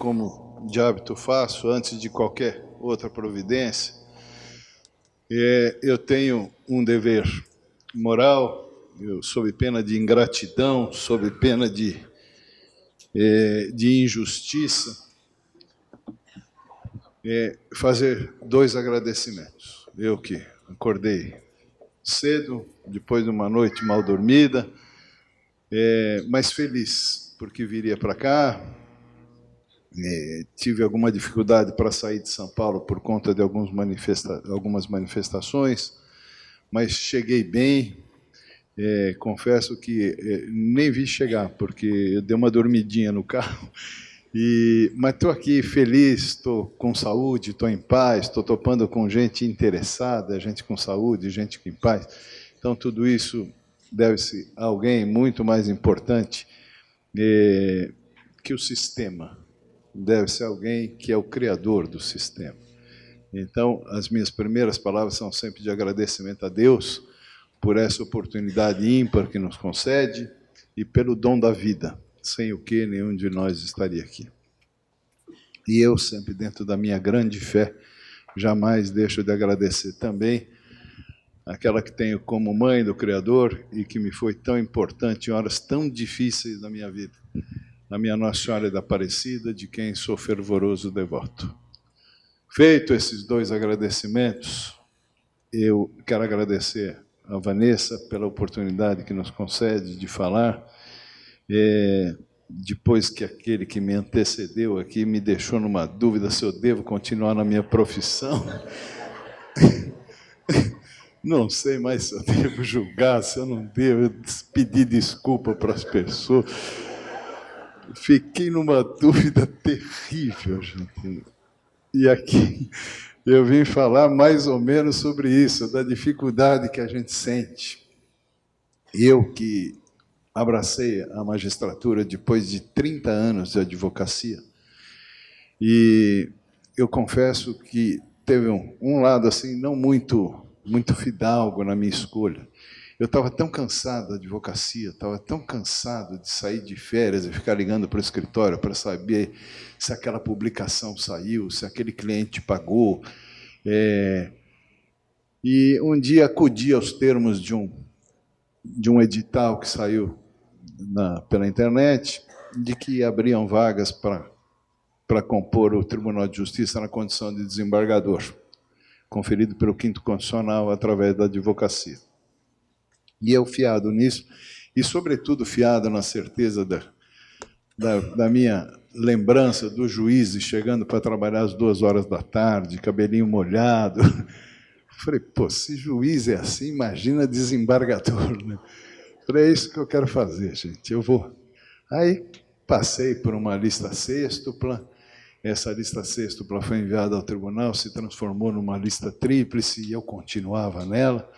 como de hábito faço, antes de qualquer outra providência, eu tenho um dever moral, sob pena de ingratidão, sob pena de injustiça, fazer 2 agradecimentos. Eu que acordei cedo, depois de uma noite mal dormida, mas feliz, porque viria para cá. Tive alguma dificuldade para sair de São Paulo por conta de algumas manifestações, mas cheguei bem. Confesso que nem vi chegar, porque eu dei uma dormidinha no carro. Mas estou aqui feliz, estou com saúde, estou em paz, estou topando com gente interessada, gente com saúde, gente em paz. Então, tudo isso deve-se a alguém muito mais importante que o sistema. Deve-se a alguém que é o criador do sistema. Então, as minhas primeiras palavras são sempre de agradecimento a Deus por essa oportunidade ímpar que nos concede e pelo dom da vida, sem o que nenhum de nós estaria aqui. E eu, sempre dentro da minha grande fé, jamais deixo de agradecer também aquela que tenho como mãe do Criador e que me foi tão importante em horas tão difíceis da minha vida, a minha Nossa Senhora da Aparecida, de quem sou fervoroso devoto. Feito esses 2 agradecimentos, eu quero agradecer a Vanessa pela oportunidade que nos concede de falar, depois que aquele que me antecedeu aqui me deixou numa dúvida se eu devo continuar na minha profissão. Não sei mais se eu devo julgar, se eu não devo pedir desculpa para as pessoas. Fiquei numa dúvida terrível, gente. E aqui eu vim falar mais ou menos sobre isso, da dificuldade que a gente sente. Eu que abracei a magistratura depois de 30 anos de advocacia, e eu confesso que teve um lado assim não muito fidalgo na minha escolha. Eu estava tão cansado da advocacia, estava tão cansado de sair de férias e ficar ligando para o escritório para saber se aquela publicação saiu, se aquele cliente pagou. E um dia acudi aos termos de um edital que saiu pela internet, de que abriam vagas para compor o Tribunal de Justiça na condição de desembargador, conferido pelo 5º Constitucional através da advocacia. E eu, fiado nisso, e, sobretudo, fiado na certeza da minha lembrança dos juízes chegando para trabalhar às 2 horas da tarde, cabelinho molhado. Falei, pô, se juiz é assim, imagina desembargador, né? Falei, é isso que eu quero fazer, gente, eu vou. Aí passei por uma lista sêxtupla, essa lista sêxtupla foi enviada ao tribunal, se transformou numa lista tríplice, e eu continuava nela.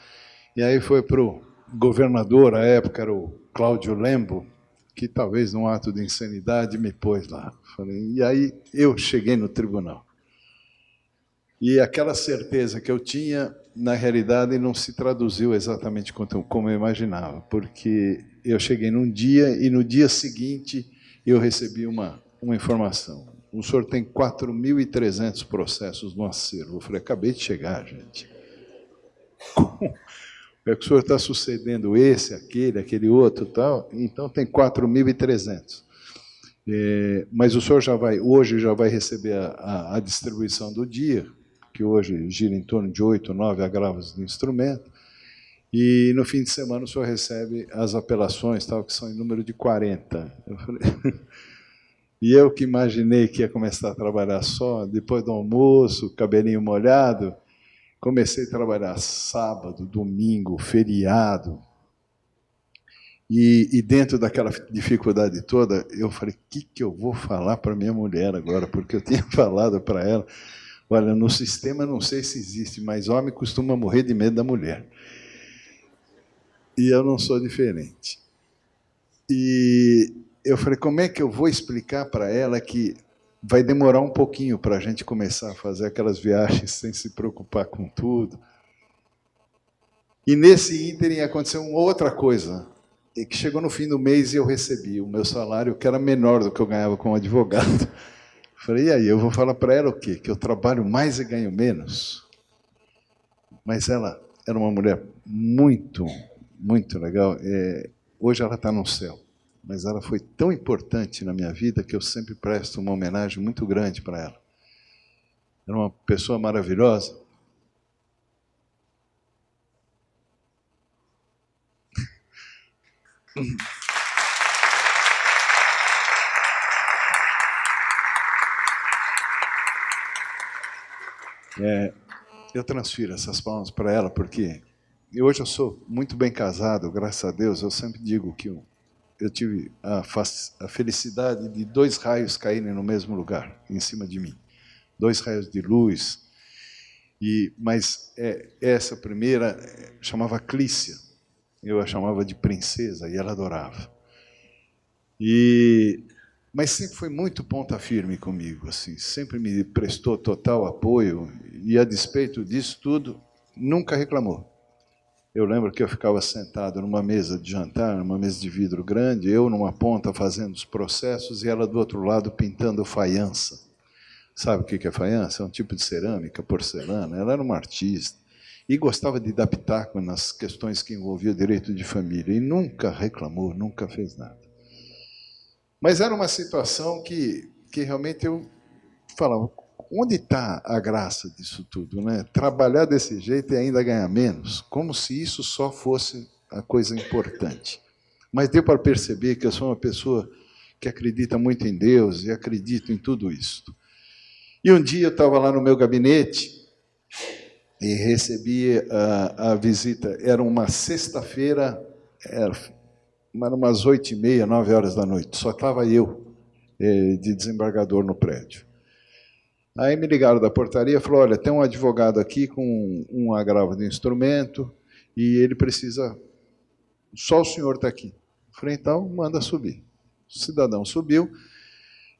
E aí foi para o governador, à época era o Cláudio Lembo, que talvez num ato de insanidade me pôs lá. E aí eu cheguei no tribunal. E aquela certeza que eu tinha, na realidade, não se traduziu exatamente como eu imaginava, porque eu cheguei num dia e no dia seguinte eu recebi uma informação. O senhor tem 4.300 processos no acervo. Eu falei, acabei de chegar, gente. Como é que o senhor está sucedendo esse, aquele outro, tal? Então tem 4.300. Mas o senhor hoje já vai receber a distribuição do dia, que hoje gira em torno de 8, 9 agravos de instrumento, e no fim de semana o senhor recebe as apelações, tal, que são em número de 40. Eu falei... E eu que imaginei que ia começar a trabalhar só, depois do almoço, cabelinho molhado, comecei a trabalhar sábado, domingo, feriado. E dentro daquela dificuldade toda, eu falei, o que eu vou falar para minha mulher agora? Porque eu tinha falado para ela, olha, no sistema não sei se existe, mas homem costuma morrer de medo da mulher. E eu não sou diferente. E eu falei, como é que eu vou explicar para ela que vai demorar um pouquinho para a gente começar a fazer aquelas viagens sem se preocupar com tudo? E nesse ínterim aconteceu uma outra coisa, que chegou no fim do mês e eu recebi o meu salário, que era menor do que eu ganhava como advogado. Falei, e aí, eu vou falar para ela o quê? Que eu trabalho mais e ganho menos? Mas ela era uma mulher muito, muito legal. Hoje ela está no céu. Mas ela foi tão importante na minha vida que eu sempre presto uma homenagem muito grande para ela. Era uma pessoa maravilhosa. Eu transfiro essas palmas para ela, porque hoje eu sou muito bem casado, graças a Deus. Eu sempre digo que eu tive a felicidade de 2 raios caírem no mesmo lugar, em cima de mim. 2 raios de luz. Mas essa primeira chamava Clícia. Eu a chamava de princesa e ela adorava. Mas sempre foi muito ponta firme comigo, assim, sempre me prestou total apoio e, a despeito disso tudo, nunca reclamou. Eu lembro que eu ficava sentado numa mesa de jantar, numa mesa de vidro grande, eu numa ponta fazendo os processos e ela do outro lado pintando faiança. Sabe o que é faiança? É um tipo de cerâmica, porcelana. Ela era uma artista e gostava de dar pitaco nas questões que envolviam direito de família e nunca reclamou, nunca fez nada. Mas era uma situação que realmente eu falava, onde está a graça disso tudo? Né? Trabalhar desse jeito e ainda ganhar menos, como se isso só fosse a coisa importante. Mas deu para perceber que eu sou uma pessoa que acredita muito em Deus e acredito em tudo isso. E um dia eu estava lá no meu gabinete e recebi a visita, era uma sexta-feira, era umas 8h30, 9 horas da noite, só estava eu de desembargador no prédio. Aí me ligaram da portaria e falaram, olha, tem um advogado aqui com um agravo de instrumento e ele precisa... Só o senhor está aqui. Eu falei, então, manda subir. O cidadão subiu.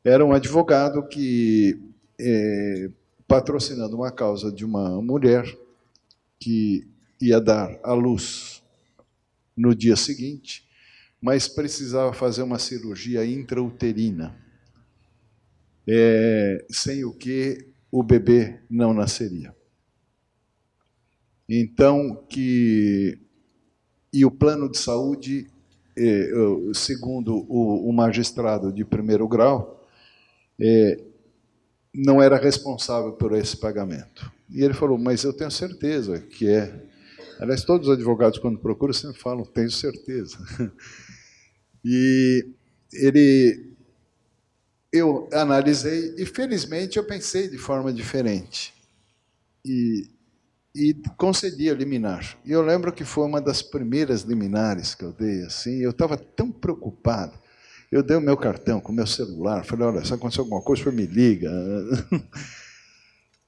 Era um advogado que, patrocinando uma causa de uma mulher que ia dar à luz no dia seguinte, mas precisava fazer uma cirurgia intrauterina, sem o que o bebê não nasceria. Então, e o plano de saúde, segundo o magistrado de primeiro grau, não era responsável por esse pagamento. E ele falou, mas eu tenho certeza que é. Aliás, todos os advogados, quando procuram, sempre falam, tenho certeza. E eu analisei e, felizmente, eu pensei de forma diferente. E concedi a liminar. E eu lembro que foi uma das primeiras liminares que eu dei. Assim, eu estava tão preocupado. Eu dei o meu cartão com o meu celular. Falei, olha, se acontecer alguma coisa, me liga.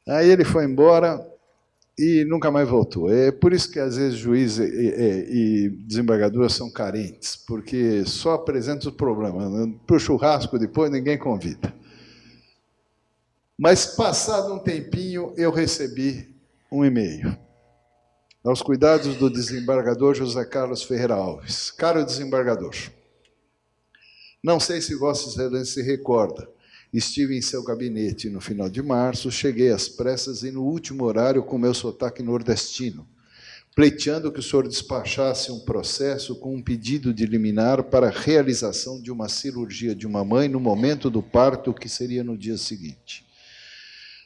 Aí ele foi embora e nunca mais voltou. É por isso que, às vezes, juiz e desembargador são carentes, porque só apresentam os problemas. Para o churrasco, depois, ninguém convida. Mas, passado um tempinho, eu recebi um e-mail. Aos cuidados do desembargador José Carlos Ferreira Alves. Caro desembargador, não sei se Vossa Excelência se recorda, estive em seu gabinete no final de março, cheguei às pressas e no último horário com meu sotaque nordestino, pleiteando que o senhor despachasse um processo com um pedido de liminar para a realização de uma cirurgia de uma mãe no momento do parto, que seria no dia seguinte.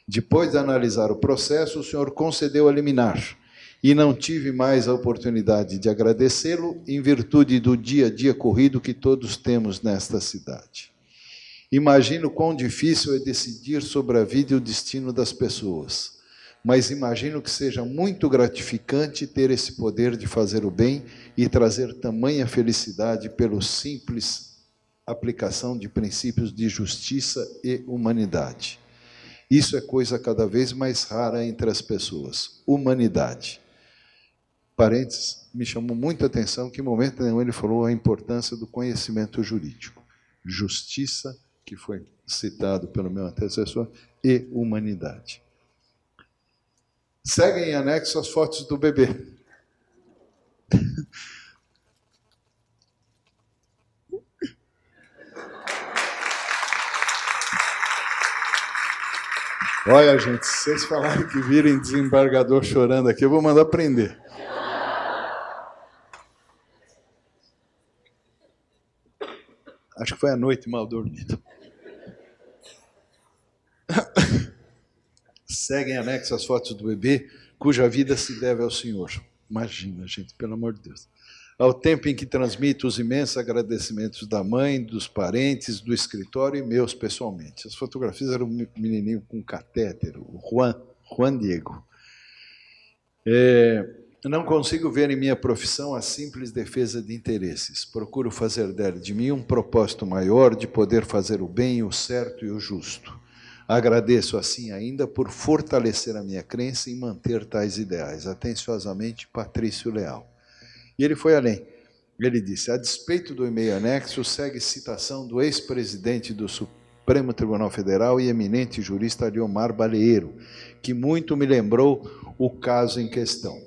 Depois de analisar o processo, o senhor concedeu a liminar e não tive mais a oportunidade de agradecê-lo em virtude do dia a dia corrido que todos temos nesta cidade. Imagino quão difícil é decidir sobre a vida e o destino das pessoas, mas imagino que seja muito gratificante ter esse poder de fazer o bem e trazer tamanha felicidade pela simples aplicação de princípios de justiça e humanidade. Isso é coisa cada vez mais rara entre as pessoas. Humanidade. Parênteses, me chamou muita atenção que em momento nenhum ele falou a importância do conhecimento jurídico. Justiça, que foi citado pelo meu antecessor, e humanidade. Seguem em anexo as fotos do bebê. Olha, gente, se vocês falarem que virem desembargador chorando aqui, eu vou mandar prender. Acho que foi a noite mal dormida. Seguem anexo as fotos do bebê, cuja vida se deve ao Senhor. Imagina, gente, pelo amor de Deus. Ao tempo em que transmito os imensos agradecimentos da mãe, dos parentes, do escritório e meus pessoalmente. As fotografias eram um menininho com catéter, o Juan Diego. Não consigo ver em minha profissão a simples defesa de interesses. Procuro fazer dela de mim um propósito maior de poder fazer o bem, o certo e o justo. Agradeço, assim, ainda por fortalecer a minha crença em manter tais ideais. Atenciosamente, Patrício Leal. E ele foi além. Ele disse, a despeito do e-mail anexo, segue citação do ex-presidente do Supremo Tribunal Federal e eminente jurista Aliomar Baleiro, que muito me lembrou o caso em questão.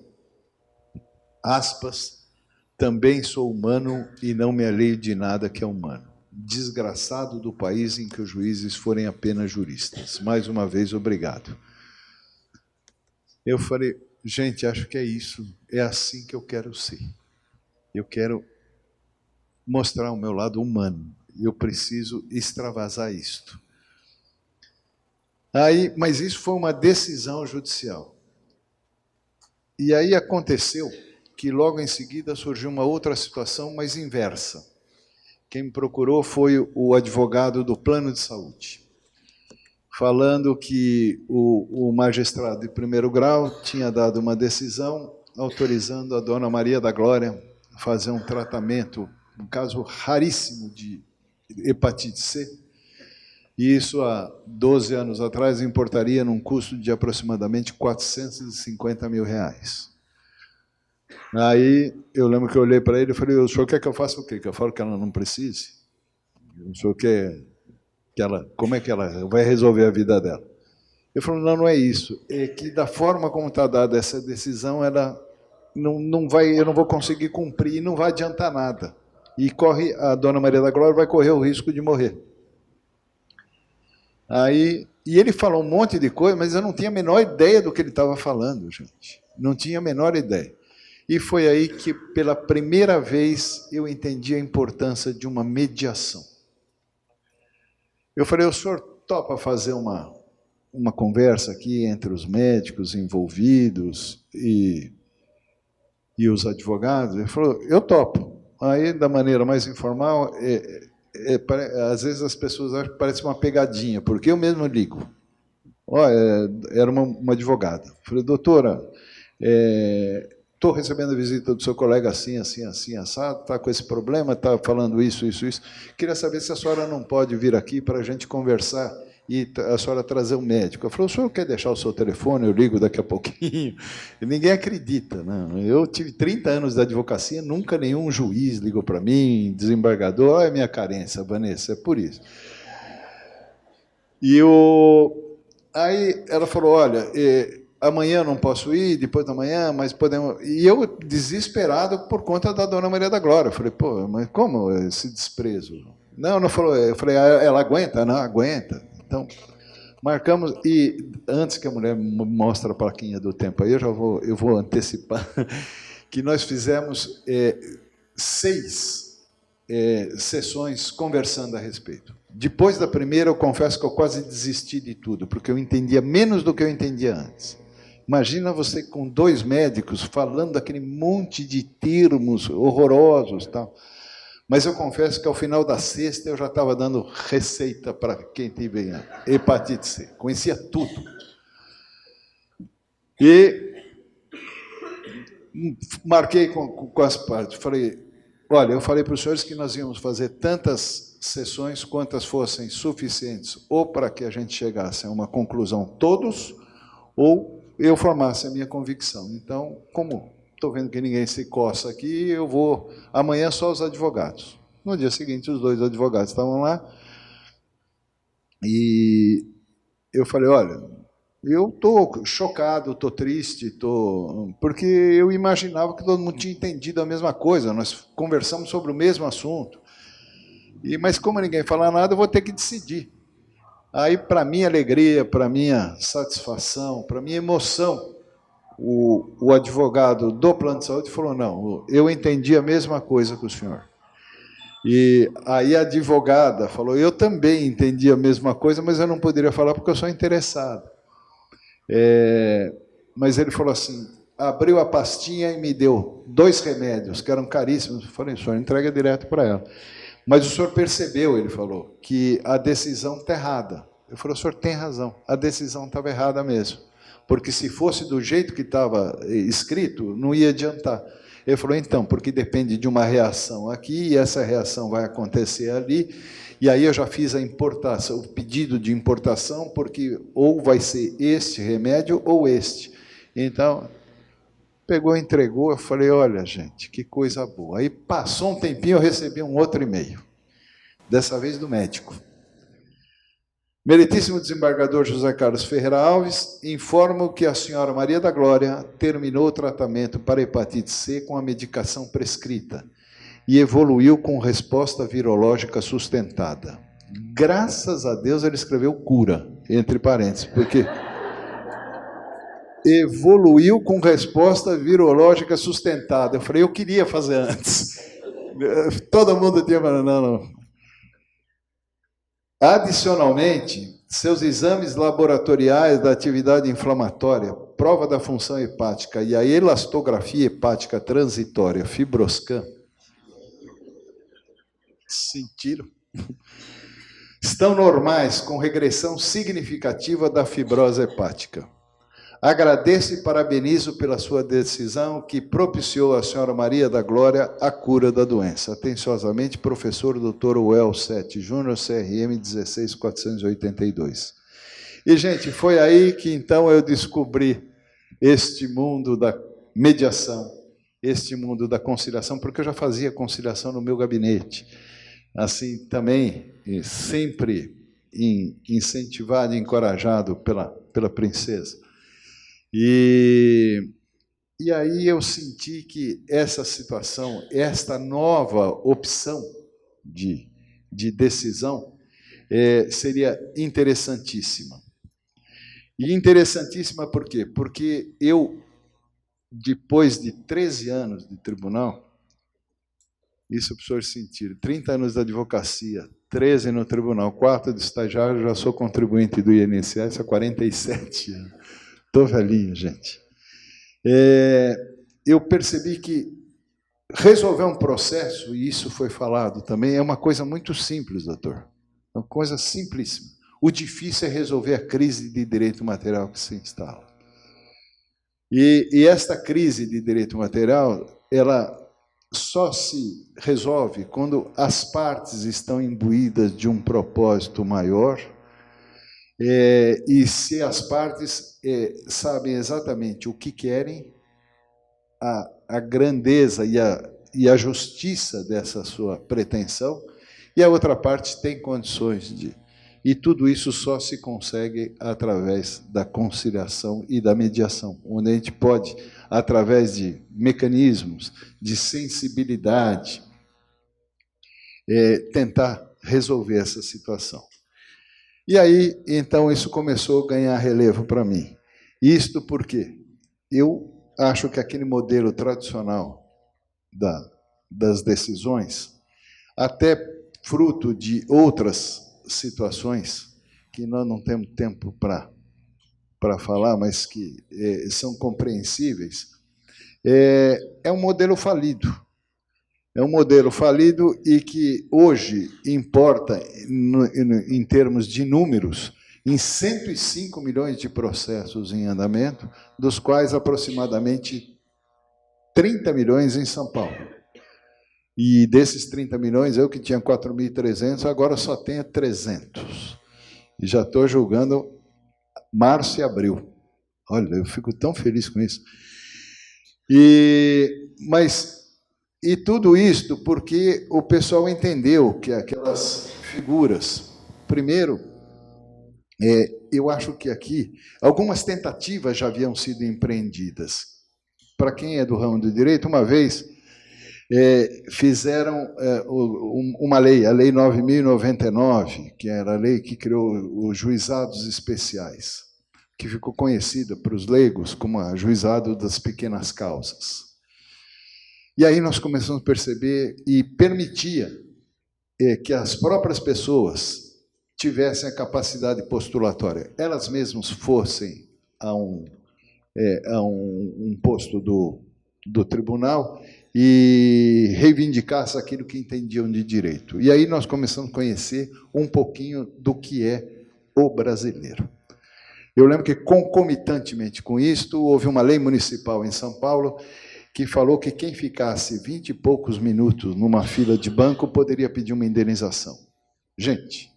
Aspas, também sou humano e não me alheio de nada que é humano. Desgraçado do país em que os juízes forem apenas juristas. Mais uma vez, obrigado. Eu falei, gente, acho que é isso, é assim que eu quero ser. Eu quero mostrar o meu lado humano. Eu preciso extravasar isto. Mas isso foi uma decisão judicial. E aí aconteceu que logo em seguida surgiu uma outra situação, mas inversa. Quem me procurou foi o advogado do plano de saúde, falando que o magistrado de primeiro grau tinha dado uma decisão autorizando a dona Maria da Glória a fazer um tratamento, um caso raríssimo de hepatite C, e isso há 12 anos atrás importaria num custo de aproximadamente R$450 mil. Aí eu lembro que eu olhei para ele e falei, o senhor quer que eu faça o quê? Que eu falo que ela não precise? O senhor quer que ela... Como é que ela vai resolver a vida dela? Ele falou, não é isso. É que da forma como está dada essa decisão, ela não vai, eu não vou conseguir cumprir e não vai adiantar nada. E a dona Maria da Glória vai correr o risco de morrer. E ele falou um monte de coisa, mas eu não tinha a menor ideia do que ele estava falando, gente. Não tinha a menor ideia. E foi aí que, pela primeira vez, eu entendi a importância de uma mediação. Eu falei, o senhor topa fazer uma conversa aqui entre os médicos envolvidos e os advogados? Ele falou, eu topo. Aí, da maneira mais informal, às vezes as pessoas acham que parece uma pegadinha, porque eu mesmo ligo. Era uma advogada. Eu falei, doutora, estou recebendo a visita do seu colega assim, assim, assim, assado, está com esse problema, está falando isso, isso, isso. Queria saber se a senhora não pode vir aqui para a gente conversar e a senhora trazer um médico. Eu falei, o senhor quer deixar o seu telefone? Eu ligo daqui a pouquinho. E ninguém acredita, né? Eu tive 30 anos de advocacia, nunca nenhum juiz ligou para mim, desembargador, olha a minha carência, Vanessa, é por isso. Aí ela falou, olha... amanhã não posso ir, depois da manhã, mas podemos... E eu, desesperado, por conta da dona Maria da Glória. Eu falei, pô, mas como esse desprezo? Não falou. Eu falei, ela aguenta? Não, aguenta. Então, marcamos, e antes que a mulher mostre a plaquinha do tempo aí, eu vou antecipar, que nós fizemos 6 sessões conversando a respeito. Depois da primeira, eu confesso que eu quase desisti de tudo, porque eu entendia menos do que eu entendia antes. Imagina você com 2 médicos falando daquele monte de termos horrorosos, tal. Mas eu confesso que ao final da sexta eu já estava dando receita para quem teve hepatite C. Conhecia tudo. E marquei com as partes. Olha, eu falei para os senhores que nós íamos fazer tantas sessões quantas fossem suficientes, ou para que a gente chegasse a uma conclusão todos, ou eu formasse a minha convicção. Então, como estou vendo que ninguém se coça aqui, eu vou... Amanhã só os advogados. No dia seguinte, os 2 advogados estavam lá, e eu falei, olha, eu estou chocado, estou triste, porque eu imaginava que todo mundo tinha entendido a mesma coisa, nós conversamos sobre o mesmo assunto. Mas como ninguém fala nada, eu vou ter que decidir. Aí, para minha alegria, para minha satisfação, para minha emoção, o advogado do plano de saúde falou, não, eu entendi a mesma coisa que o senhor. E aí a advogada falou, eu também entendi a mesma coisa, mas eu não poderia falar porque eu sou interessado. Mas ele falou assim, abriu a pastinha e me deu 2 remédios, que eram caríssimos. Eu falei, o senhor entrega direto para ela. Mas o senhor percebeu, ele falou, que a decisão está errada. Eu falei, o senhor tem razão, a decisão estava errada mesmo. Porque se fosse do jeito que estava escrito, não ia adiantar. Ele falou, então, porque depende de uma reação aqui, e essa reação vai acontecer ali, e aí eu já fiz a importação, o pedido de importação, porque ou vai ser este remédio ou este. Então, pegou, entregou, eu falei, olha, gente, que coisa boa. Aí passou um tempinho, eu recebi um outro e-mail, dessa vez do médico. Meritíssimo desembargador José Carlos Ferreira Alves, informo que a senhora Maria da Glória terminou o tratamento para hepatite C com a medicação prescrita e evoluiu com resposta virológica sustentada. Graças a Deus ele escreveu cura, entre parênteses, porque evoluiu com resposta virológica sustentada. Eu falei, eu queria fazer antes. Todo mundo tinha falado, não. Adicionalmente, seus exames laboratoriais da atividade inflamatória, prova da função hepática e a elastografia hepática transitória, Fibroscan, sentiram? Estão normais, com regressão significativa da fibrose hepática. Agradeço e parabenizo pela sua decisão que propiciou à senhora Maria da Glória a cura da doença. Atenciosamente, professor Dr. Well 7 Júnior, CRM 16482. E, gente, foi aí que então eu descobri este mundo da mediação, este mundo da conciliação, porque eu já fazia conciliação no meu gabinete. Assim, também, sempre incentivado e encorajado pela princesa. E aí eu senti que essa situação, esta nova opção de decisão, seria interessantíssima. E interessantíssima por quê? Porque eu, depois de 13 anos de tribunal, isso para os senhores sentirem, 30 anos de advocacia, 13 no tribunal, 4 de estagiário, já sou contribuinte do INSS há 47 anos. Estou velhinho, gente. Eu percebi que resolver um processo, e isso foi falado também, é uma coisa muito simples, doutor. É uma coisa simplíssima. O difícil é resolver a crise de direito material que se instala. E esta crise de direito material, ela só se resolve quando as partes estão imbuídas de um propósito maior, e se as partes sabem exatamente o que querem, a grandeza e a justiça dessa sua pretensão, e a outra parte tem condições de... E tudo isso só se consegue através da conciliação e da mediação, onde a gente pode, através de mecanismos de sensibilidade, tentar resolver essa situação. E aí, então, isso começou a ganhar relevo para mim. Isto porque eu acho que aquele modelo tradicional das decisões, até fruto de outras situações, que nós não temos tempo para falar, mas que são compreensíveis, é um modelo falido. É um modelo falido e que hoje importa, em termos de números, em 105 milhões de processos em andamento, dos quais aproximadamente 30 milhões em São Paulo. E desses 30 milhões, eu que tinha 4.300, agora só tenho 300. E já estou julgando março e abril. Olha, eu fico tão feliz com isso. E tudo isto porque o pessoal entendeu que aquelas figuras, primeiro, eu acho que aqui, algumas tentativas já haviam sido empreendidas. Para quem é do ramo do direito, uma vez, fizeram uma lei, a Lei 9.099, que era a lei que criou os juizados especiais, que ficou conhecida para os leigos como a juizado das pequenas causas. E aí nós começamos a perceber e permitia que as próprias pessoas tivessem a capacidade postulatória, elas mesmas fossem a um posto do tribunal e reivindicassem aquilo que entendiam de direito. E aí nós começamos a conhecer um pouquinho do que é o brasileiro. Eu lembro que, concomitantemente com isto, houve uma lei municipal em São Paulo que falou que quem ficasse 20 e poucos minutos numa fila de banco poderia pedir uma indenização. Gente,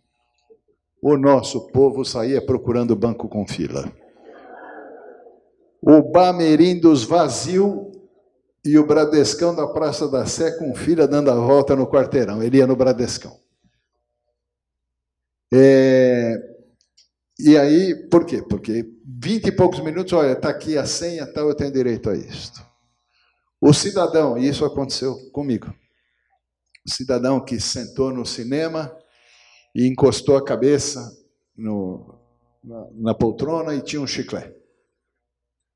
o nosso povo saía procurando banco com fila. O Bamerindos vazio e o Bradescão da Praça da Sé com fila dando a volta no quarteirão. Ele ia no Bradescão. E aí, por quê? Porque 20 e poucos minutos, olha, está aqui a senha, tal, eu tenho direito a isto. O cidadão, e isso aconteceu comigo, o cidadão que sentou no cinema e encostou a cabeça na poltrona e tinha um chiclete.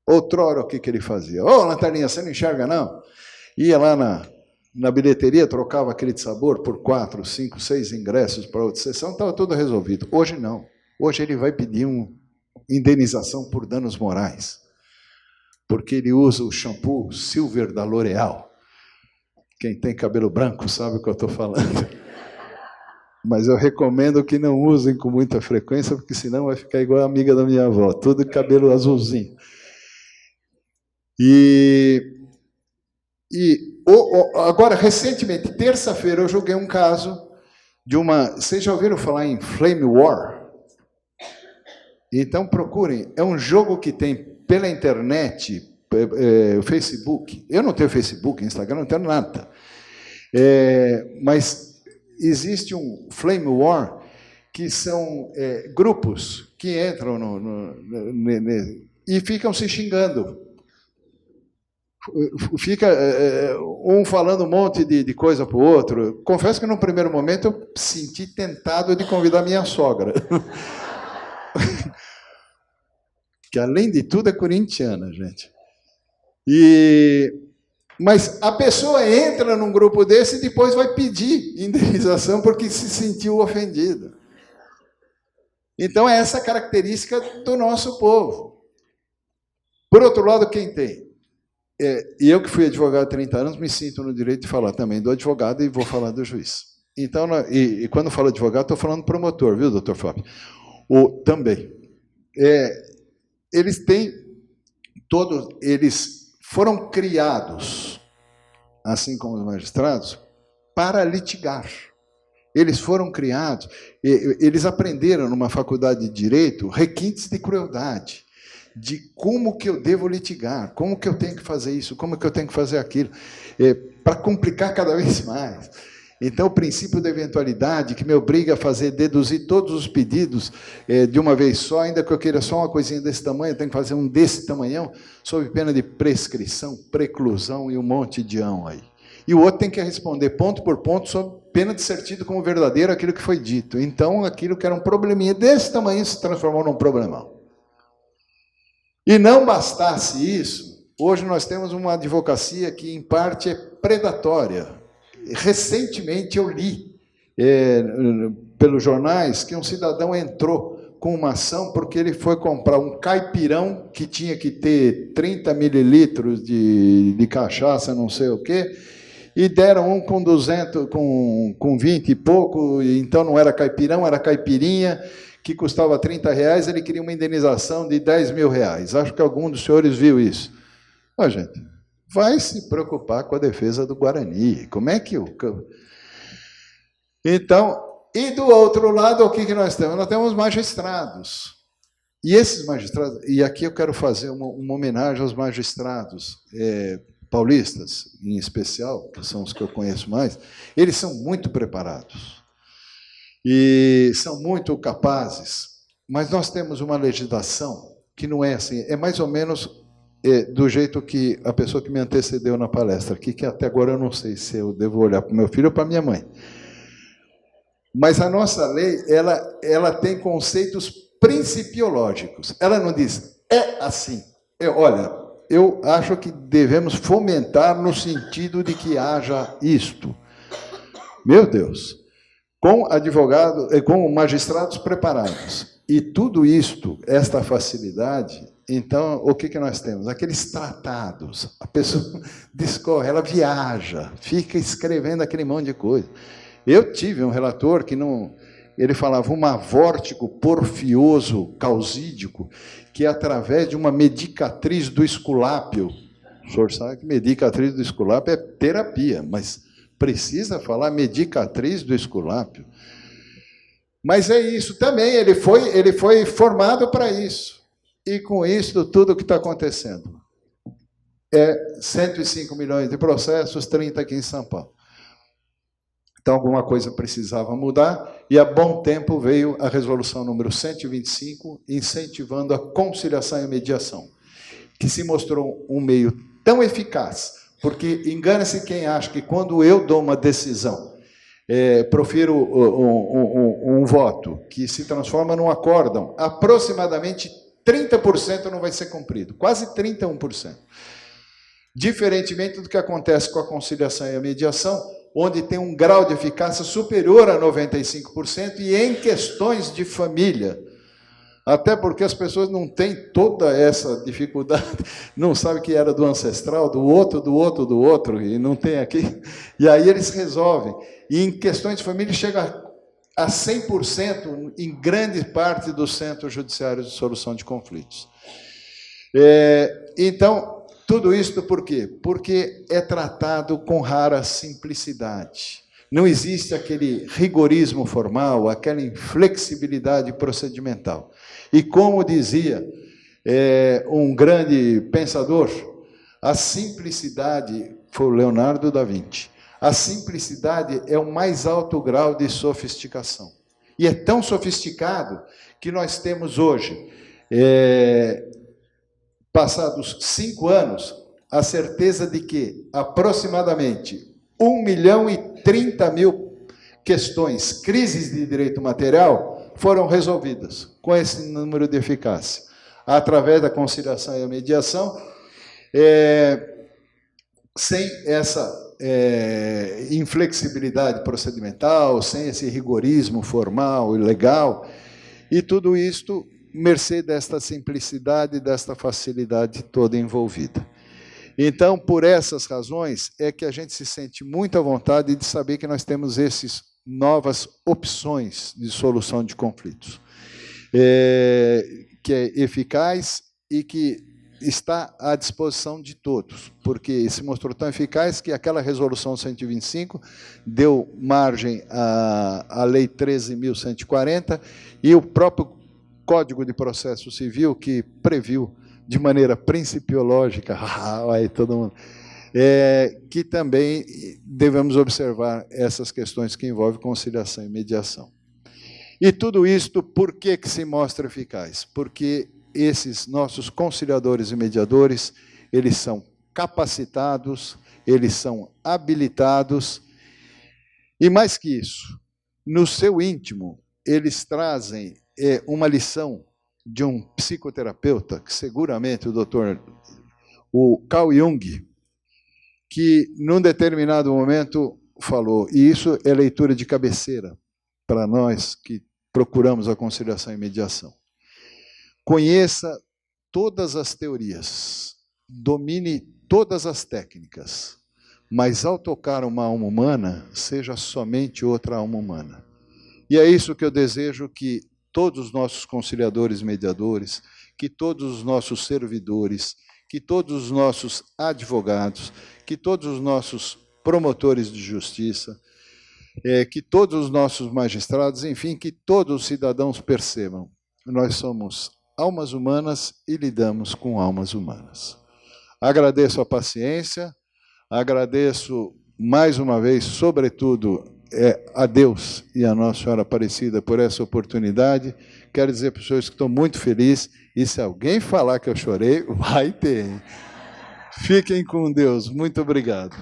Outrora, o que ele fazia? Lanterninha, você não enxerga, não? Ia lá na bilheteria, trocava aquele de sabor por 4, 5, 6 ingressos para outra sessão, estava tudo resolvido. Hoje não. Hoje ele vai pedir uma indenização por danos morais, porque ele usa o shampoo Silver da L'Oréal. Quem tem cabelo branco sabe o que eu estou falando. Mas eu recomendo que não usem com muita frequência, porque senão vai ficar igual a amiga da minha avó, tudo de cabelo azulzinho. Agora, recentemente, terça-feira, eu joguei um caso de uma... Vocês já ouviram falar em Flame War? Então procurem. É um jogo que tem pela internet, Facebook. Eu não tenho Facebook, Instagram, não tenho nada. Mas existe um Flame War, que são grupos que entram e ficam se xingando. Fica um falando um monte de coisa para o outro. Confesso que, no primeiro momento, eu senti tentado de convidar minha sogra. Que, além de tudo, é corintiana, gente. Mas a pessoa entra num grupo desse e depois vai pedir indenização porque se sentiu ofendida. Então, é essa característica do nosso povo. Por outro lado, quem tem? E eu, que fui advogado há 30 anos, me sinto no direito de falar também do advogado e vou falar do juiz. Então, e quando eu falo advogado, estou falando promotor, viu, doutor Fábio? Também. Eles têm eles foram criados, assim como os magistrados, para litigar. Eles foram criados, eles aprenderam numa faculdade de direito requintes de crueldade, de como que eu devo litigar, como que eu tenho que fazer isso, como que eu tenho que fazer aquilo, para complicar cada vez mais. Então, o princípio da eventualidade, que me obriga a deduzir todos os pedidos de uma vez só, ainda que eu queira só uma coisinha desse tamanho, eu tenho que fazer um desse tamanhão, sob pena de prescrição, preclusão e um monte de ão aí. E o outro tem que responder ponto por ponto, sob pena de ser tido como verdadeiro aquilo que foi dito. Então, aquilo que era um probleminha desse tamanho se transformou num problemão. E não bastasse isso, hoje nós temos uma advocacia que, em parte, é predatória. Recentemente eu li, pelos jornais, que um cidadão entrou com uma ação porque ele foi comprar um caipirão que tinha que ter 30 mililitros de cachaça, não sei o quê, e deram um com 200, com 20 e pouco, então não era caipirão, era caipirinha, que custava R$30, ele queria uma indenização de R$10.000. Acho que algum dos senhores viu isso. Gente, vai se preocupar com a defesa do Guarani. Como é que Então, e do outro lado, o que nós temos? Nós temos magistrados. E esses magistrados, e aqui eu quero fazer uma homenagem aos magistrados paulistas, em especial, que são os que eu conheço mais, eles são muito preparados. E são muito capazes, mas nós temos uma legislação que não é assim, é mais ou menos do jeito que a pessoa que me antecedeu na palestra, que até agora eu não sei se eu devo olhar para o meu filho ou para a minha mãe. Mas a nossa lei, ela tem conceitos principiológicos. Ela não diz, é assim. Olha, eu acho que devemos fomentar no sentido de que haja isto. Meu Deus! Com advogados, com magistrados preparados. E tudo isto, esta facilidade, então, o que nós temos? Aqueles tratados, a pessoa discorre, ela viaja, fica escrevendo aquele monte de coisa. Eu tive um relator que não... Ele falava um avórtico porfioso causídico, que através de uma medicatriz do Esculápio, o senhor sabe que medicatriz do Esculápio é terapia, mas precisa falar medicatriz do Esculápio. Mas é isso também, ele foi formado para isso. E com isso, tudo o que está acontecendo. 105 milhões de processos, 30 aqui em São Paulo. Então, alguma coisa precisava mudar, e há bom tempo veio a resolução número 125, incentivando a conciliação e mediação, que se mostrou um meio tão eficaz, porque engana-se quem acha que quando eu dou uma decisão, profiro um voto que se transforma num acórdão, aproximadamente 30% não vai ser cumprido, quase 31%. Diferentemente do que acontece com a conciliação e a mediação, onde tem um grau de eficácia superior a 95%, e em questões de família, até porque as pessoas não têm toda essa dificuldade, não sabem que era do ancestral, do outro, e não tem aqui, e aí eles resolvem. E em questões de família chega a 100% em grande parte dos centros judiciários de solução de conflitos. Então, tudo isso por quê? Porque é tratado com rara simplicidade. Não existe aquele rigorismo formal, aquela inflexibilidade procedimental. E como dizia um grande pensador, a simplicidade, foi o Leonardo da Vinci, a simplicidade é o mais alto grau de sofisticação. E é tão sofisticado que nós temos hoje, passados 5 anos, a certeza de que aproximadamente 1.030.000 questões, crises de direito material, foram resolvidas com esse número de eficácia, através da conciliação e a mediação, sem essa inflexibilidade procedimental, sem esse rigorismo formal e legal, e tudo isto mercê desta simplicidade, desta facilidade toda envolvida. Então, por essas razões, é que a gente se sente muito à vontade de saber que nós temos essas novas opções de solução de conflitos, que é eficaz e que está à disposição de todos, porque se mostrou tão eficaz que aquela resolução 125 deu margem à Lei 13.140 e o próprio Código de Processo Civil, que previu de maneira principiológica, aí todo mundo, que também devemos observar essas questões que envolvem conciliação e mediação. E tudo isto, por que se mostra eficaz? Porque esses nossos conciliadores e mediadores, eles são capacitados, eles são habilitados, e mais que isso, no seu íntimo, eles trazem uma lição de um psicoterapeuta, que seguramente o Carl Jung, que num determinado momento falou, e isso é leitura de cabeceira para nós que procuramos a conciliação e mediação. Conheça todas as teorias, domine todas as técnicas, mas ao tocar uma alma humana, seja somente outra alma humana. E é isso que eu desejo que todos os nossos conciliadores e mediadores, que todos os nossos servidores, que todos os nossos advogados, que todos os nossos promotores de justiça, que todos os nossos magistrados, enfim, que todos os cidadãos percebam, nós somos almas humanas e lidamos com almas humanas. Agradeço a paciência, agradeço mais uma vez, sobretudo, a Deus e a Nossa Senhora Aparecida por essa oportunidade. Quero dizer para os senhores que estou muito feliz E se alguém falar que eu chorei, vai ter. Fiquem com Deus. Muito obrigado.